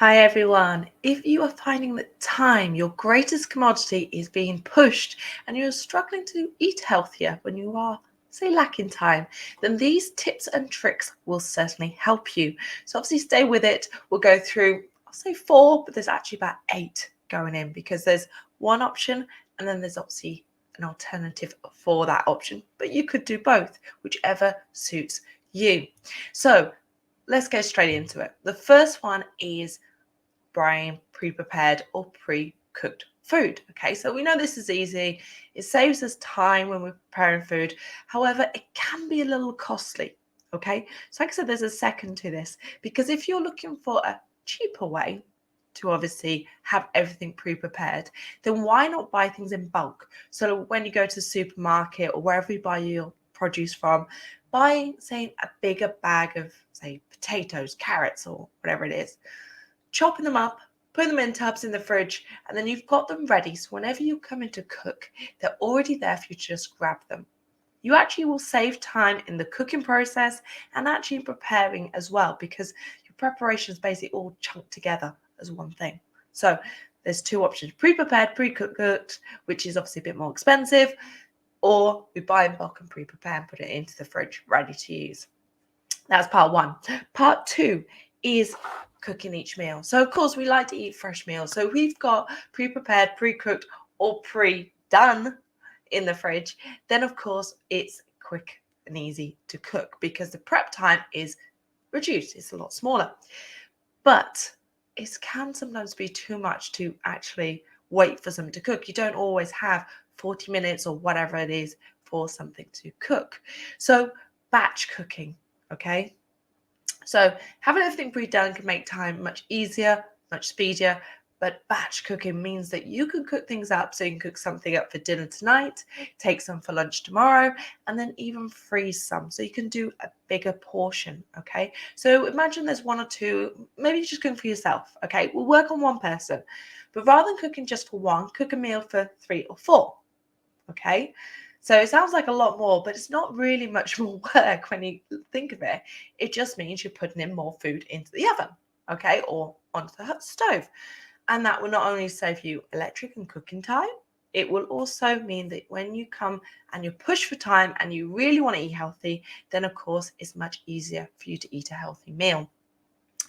Hi everyone. If you are finding that time, your greatest commodity, is being pushed and you're struggling to eat healthier when you are, say, lacking time, then these tips and tricks will certainly help you. So obviously stay with it. We'll go through, I'll say 4, but there's actually about 8 going in because there's one option and then there's obviously an alternative for that option. But you could do both, whichever suits you. So let's go straight into it. The first one is buying pre-prepared or pre-cooked food. Okay, so we know this is easy. It saves us time when we're preparing food. However, it can be a little costly. Okay, so like I said, there's a second to this because if you're looking for a cheaper way to obviously have everything pre-prepared, then why not buy things in bulk? So when you go to the supermarket or wherever you buy your produce from, buy, say, a bigger bag of, say, potatoes, carrots, or whatever it is, chopping them up, putting them in tubs in the fridge, and then you've got them ready. So whenever you come in to cook, they're already there for you to just grab them. You actually will save time in the cooking process and actually in preparing as well, because your preparation is basically all chunked together as one thing. So there's 2 options: pre-prepared, pre-cooked, which is obviously a bit more expensive, or we buy in bulk and pre-prepare and put it into the fridge ready to use. That's part 1. Part 2 is cooking each meal. So of course we like to eat fresh meals. So we've got pre-prepared, pre-cooked, or pre-done in the fridge. Then of course it's quick and easy to cook because the prep time is reduced. It's a lot smaller. But it can sometimes be too much to actually wait for something to cook. You don't always have 40 minutes or whatever it is for something to cook. So batch cooking, okay? So having everything pre-done can make time much easier, much speedier. But batch cooking means that you can cook things up. So you can cook something up for dinner tonight, take some for lunch tomorrow, and then even freeze some. So you can do a bigger portion. Okay. So imagine there's 1 or 2, maybe you're just cooking for yourself. Okay. We'll work on 1 person. But rather than cooking just for 1, cook a meal for 3 or 4. Okay. So it sounds like a lot more, but it's not really much more work when you think of it. It just means you're putting in more food into the oven, okay, or onto the stove. And that will not only save you electric and cooking time, it will also mean that when you come and you push for time and you really want to eat healthy, then of course it's much easier for you to eat a healthy meal.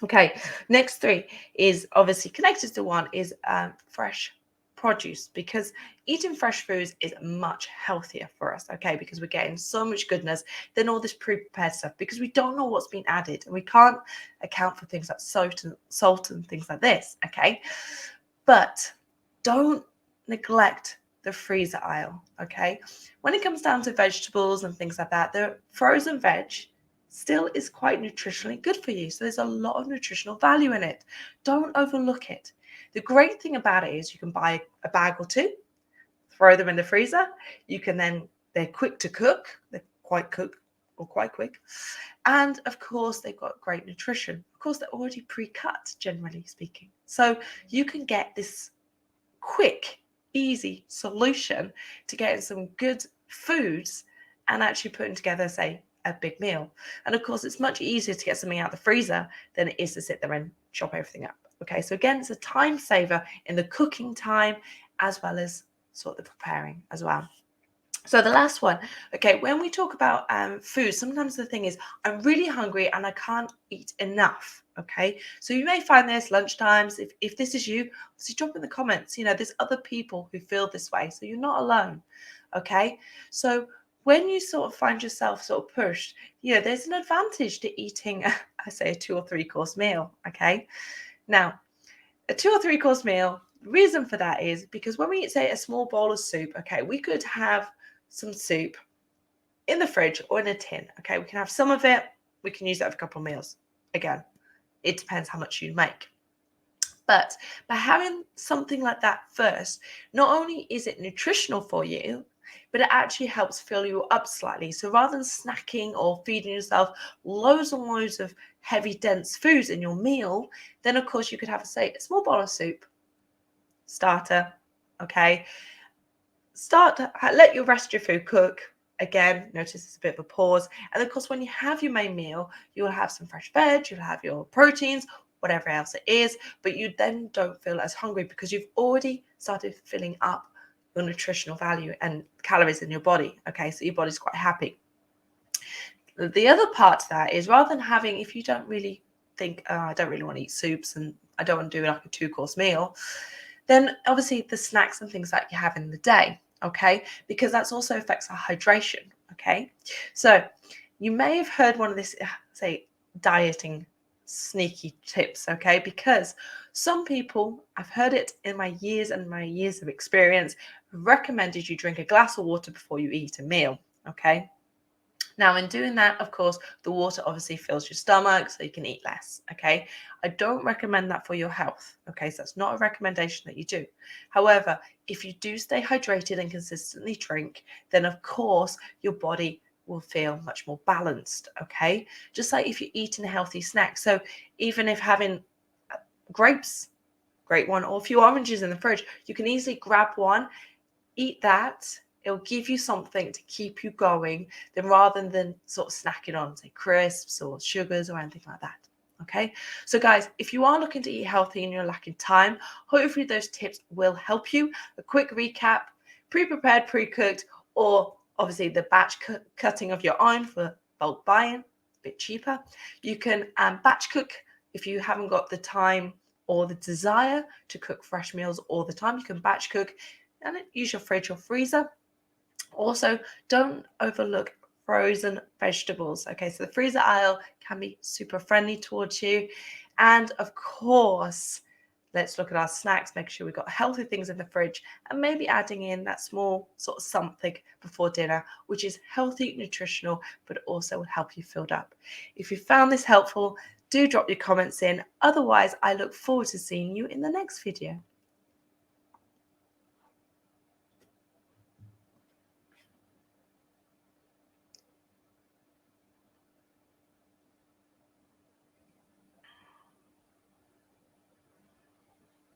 Okay, next 3 is obviously connected to 1 is fresh produce, because eating fresh foods is much healthier for us, okay, because we're getting so much goodness than all this pre-prepared stuff, because we don't know what's been added and we can't account for things like salt and things like this, okay. But don't neglect the freezer aisle, okay. When it comes down to vegetables and things like that, the frozen veg still is quite nutritionally good for you. So there's a lot of nutritional value in it. Don't overlook it. The great thing about it is you can buy a bag or 2, throw them in the freezer. You can then, they're quick to cook. They're quite quick. And of course, they've got great nutrition. Of course, they're already pre-cut, generally speaking. So you can get this quick, easy solution to getting some good foods and actually putting together, say, a big meal. And of course, it's much easier to get something out of the freezer than it is to sit there and chop everything up. Okay, so again, it's a time saver in the cooking time as well as sort of the preparing as well. So the last one, okay, when we talk about food, sometimes the thing is I'm really hungry and I can't eat enough. Okay, so you may find this lunchtimes. If this is you, obviously drop in the comments. You know, there's other people who feel this way, so you're not alone. Okay, so when you sort of find yourself sort of pushed, you know, there's an advantage to eating, I say, a 2 or 3 course meal. Okay, now a 2 or 3 course meal. The reason for that is because when we eat, say, a small bowl of soup, okay, we could have some soup in the fridge or in a tin. Okay, we can have some of it. We can use that for a couple of meals. Again, it depends how much you make. But by having something like that first, not only is it nutritional for you, but it actually helps fill you up slightly. So rather than snacking or feeding yourself loads and loads of heavy, dense foods in your meal, then of course you could have, say, a small bowl of soup, starter, okay? Let your rest of your food cook. Again, notice it's a bit of a pause. And of course, when you have your main meal, you will have some fresh veg, you'll have your proteins, whatever else it is, but you then don't feel as hungry because you've already started filling up your nutritional value and calories in your body. Okay, so your body's quite happy. The other part to that is, rather than having, if you don't really think, oh, I don't really want to eat soups and I don't want to do like a 2-course meal, then obviously the snacks and things that you have in the day, okay, because that's also affects our hydration. Okay, so you may have heard one of this, say, dieting sneaky tips, okay, because some people, I've heard it in my years and my years of experience, recommended you drink a glass of water before you eat a meal. Okay, now, in doing that, of course, the water obviously fills your stomach so you can eat less, okay? I don't recommend that for your health, okay? So that's not a recommendation that you do. However, if you do stay hydrated and consistently drink, then of course your body will feel much more balanced, okay? Just like if you're eating a healthy snack. So even if having grapes, great one, or a few oranges in the fridge, you can easily grab one, eat that. It'll give you something to keep you going, then rather than sort of snacking on, say, crisps or sugars or anything like that. Okay, so guys, if you are looking to eat healthy and you're lacking time, hopefully those tips will help you. A quick recap: pre-prepared, pre-cooked, or obviously the batch cutting of your own for bulk buying, a bit cheaper. You can batch cook if you haven't got the time or the desire to cook fresh meals all the time. You can batch cook and use your fridge or freezer. Also, don't overlook frozen vegetables. Okay, so the freezer aisle can be super friendly towards you. And of course, let's look at our snacks, make sure we've got healthy things in the fridge, and maybe adding in that small sort of something before dinner, which is healthy, nutritional, but also will help you fill up. If you found this helpful, do drop your comments in. Otherwise, I look forward to seeing you in the next video.